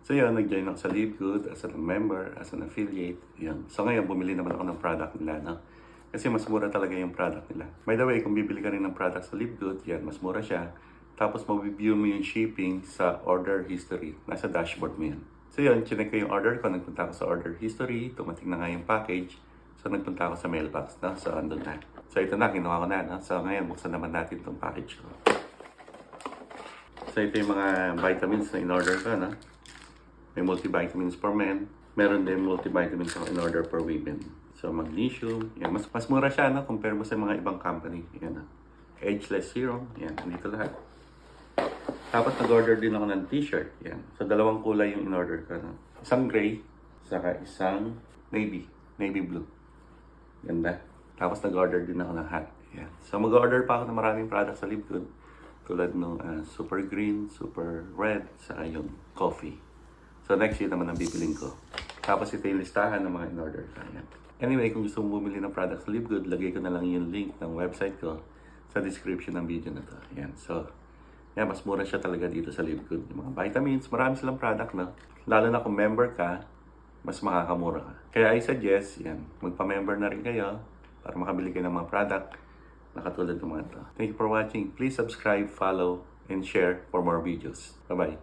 So yun, nag-join ako sa LiveGood as a member, as an affiliate. Yun. So ngayon, bumili naman ako ng product nila, no? Kasi mas mura talaga yung product nila. By the way, kung bibili ka rin ng product sa LiveGood, yan, mas mura siya. Tapos mag-view mo yung shipping sa order history. Nasa dashboard mo yan. So yun, chinek ko yung order ko. Nagpunta ako sa order history. Tumating na nga yung package. So nagpunta ako sa mailbox, no? So andun na. So ito na, kinuha ko na, no? So ngayon, buksan naman natin itong package ko. So ito yung mga vitamins na in-order ko, no? May multivitamins for men. Meron din multivitamins ako in-order for women. So magnesium, yan. Mas mura siya, no? Compare mo sa mga ibang company. Yan, no? Ageless serum, yan. Dito lahat. Tapos nag-order din ako ng t-shirt, yan. So dalawang kulay yung in-order ko, no? Isang gray, saka isang navy blue. Ganda. Tapos nag-order din ako ng hat. Yan. So mag-order pa ako ng maraming products sa LiveGood. Tulad ng super green, super red, saka yung coffee. So next yun naman ang bibiling ko. Tapos ito yung listahan ng mga in-order. Ayan. Anyway, kung gusto mo bumili ng products sa LiveGood, lagay ko na lang yung link ng website ko sa description ng video na to. Ayan. So, yan, mas mura siya talaga dito sa LiveGood. Yung mga vitamins, marami silang product, no? Lalo na kung member ka, mas makakamura ka. Kaya I suggest, yan, magpa-member na rin kayo para makabili kayo ng mga product na katulad ng mga ito. Thank you for watching. Please subscribe, follow, and share for more videos. Bye-bye.